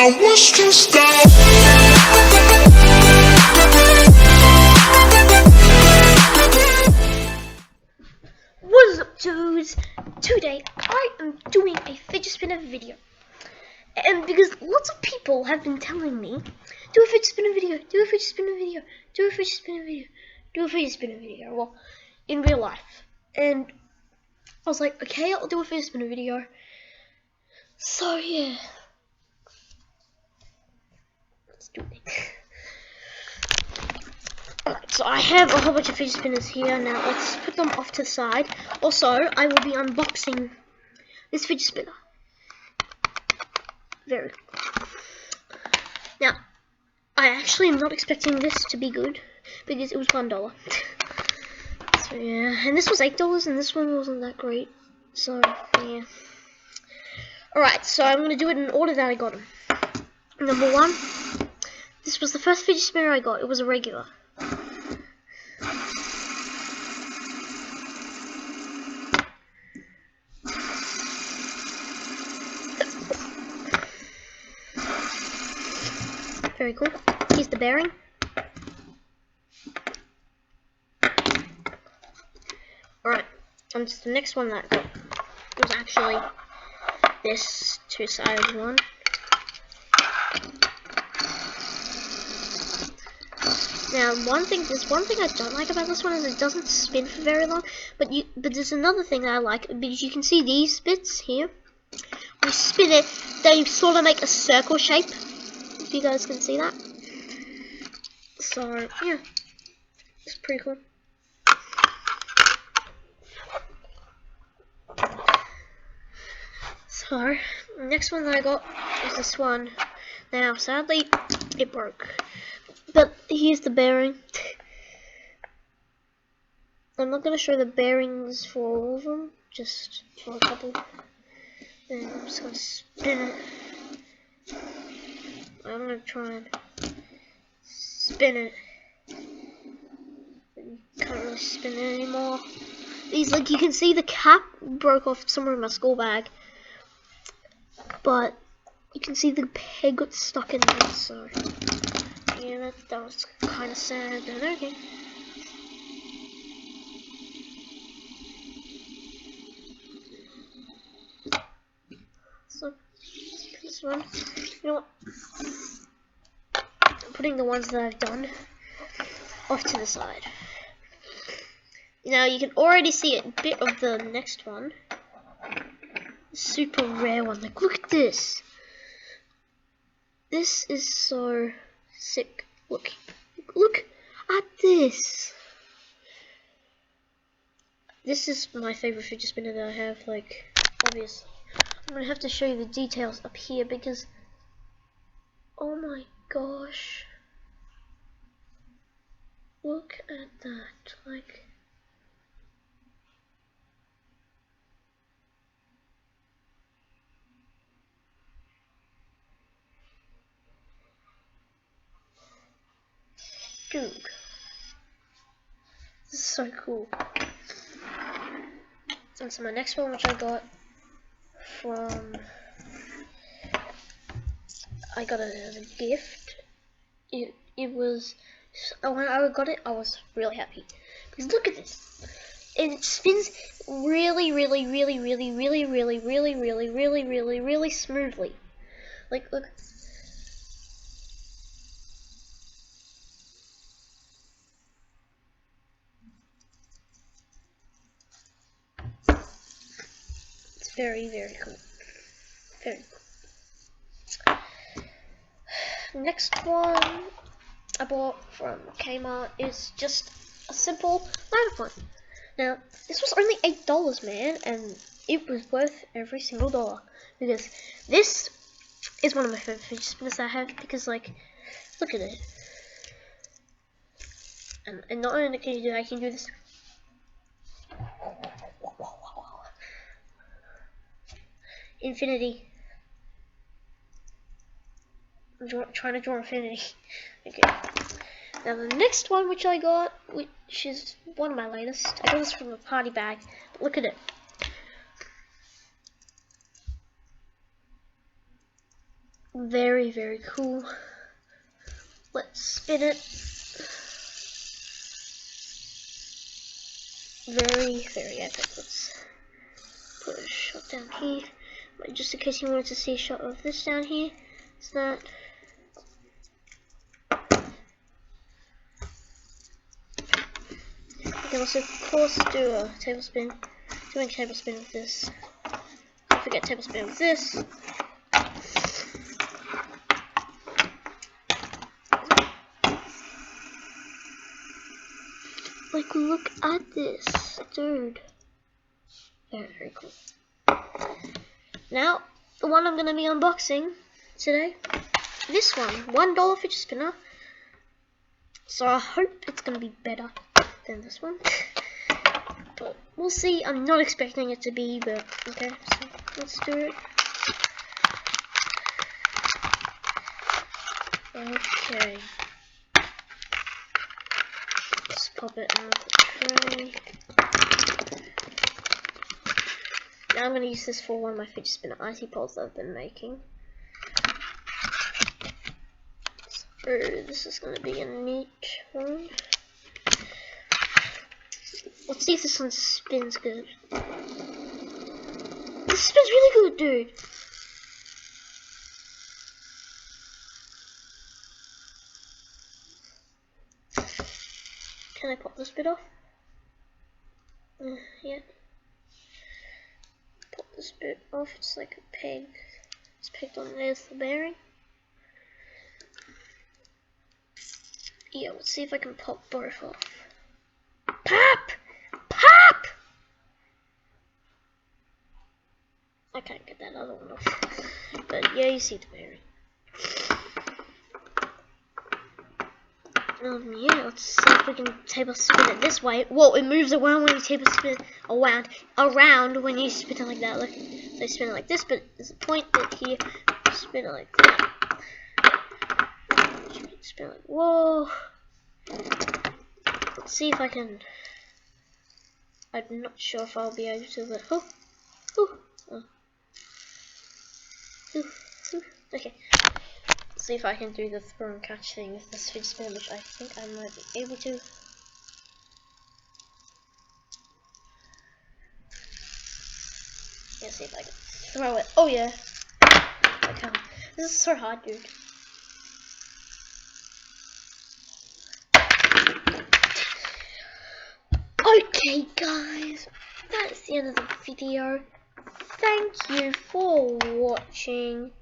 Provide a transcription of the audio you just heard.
I was just out. What is up, dudes? Today I am doing a fidget spinner video, and because lots of people have been telling me, do a fidget spinner video, do a fidget spinner video, do a fidget spinner video, do a fidget spinner video. Well, in real life, and I was like, okay, I'll do a fidget spinner video. So yeah, let's do it. Alright, so I have a whole bunch of fidget spinners here. Now let's put them off to the side. Also, I will be unboxing this fidget spinner. Very cool. Now, I actually am not expecting this to be good because it was $1. So yeah, and this was $8 and this one wasn't that great. So yeah. Alright, so I'm gonna do it in order that I got them. Number one, this was the first fidget spinner I got. It was a regular. Very cool. Here's the bearing. Alright, and the next one that I got was actually this two-sided one. Now, there's one thing I don't like about this one is it doesn't spin for very long. But there's another thing that I like, because you can see these bits here. When you spin it, they sort of make a circle shape. If you guys can see that. So yeah, it's pretty cool. So the next one that I got is this one. Now sadly it broke, but here's the bearing. I'm not going to show the bearings for all of them, just for a couple. Then I'm just going to spin it. I'm going to try and spin it. You can't really spin it anymore. These, like, you can see the cap broke off somewhere in my school bag, but you can see the peg got stuck in there, so yeah, that was kind of sad, but okay. So, this one, you know what, I'm putting the ones that I've done off to the side. Now you can already see a bit of the next one. Super rare one. Like, look at this. This is so sick. Look at this. This is my favorite fidget spinner that I have. Like, obviously, I'm gonna have to show you the details up here because, oh my gosh, look at that. Like, dude, this is so cool. And so my next one, which I got from, I got it as a gift. It was, when I got it, I was really happy because look at this. It spins really smoothly. Like, look. It's very cool. Very cool. Next one I bought from Kmart is just a simple lighter point. Now, this was only $8, man, and it was worth every single dollar because this is one of my favorite fidget spinners I have because, like, look at it. And not only can you do that, I can do this. Infinity. I'm trying to draw infinity. Okay. Now the next one which I got, which is one of my latest, I got this from a party bag. But look at it. Very, very cool. Let's spin it. Very, very epic. Let's put a shot down here. Just in case you wanted to see a shot of this down here. It's that. You can also, of course, do a tablespin. Doing tablespin with this. Don't forget tablespin with this. Like, look at this, dude. Very, very cool. Now, the one I'm gonna be unboxing today. This one, $1 fidget spinner. So I hope it's gonna be better than this one. But we'll see. I'm not expecting it to be, but okay. So let's do it. Okay. Let's pop it out of the tray. Now I'm going to use this for one of my fidget spinner icy poles that I've been making. So this is going to be a neat one. Let's see if this one spins good. This spins really good, dude. Can I pop this bit off? Yeah. Pop this bit off. It's like a peg. It's pegged on. There's the bearing. Yeah, let's see if I can pop both off. Pop! Pop! I can't get that other one off. But yeah, you see the bearing. Yeah, let's see if we can tablespin it this way. Whoa, it moves around when you tablespin around when you spin it like that. Look, so spin it like this, but there's a point that here, spin it like that. Spin it like, whoa. Let's see if I can. I'm not sure if I'll be able to, but okay. Let's see if I can do the throw and catch thing with this fidget spinner, which I think I might be able to. Let's see if I can throw it. Oh yeah, I can. This is so hard, dude. Okay, guys, that's the end of the video. Thank you for watching.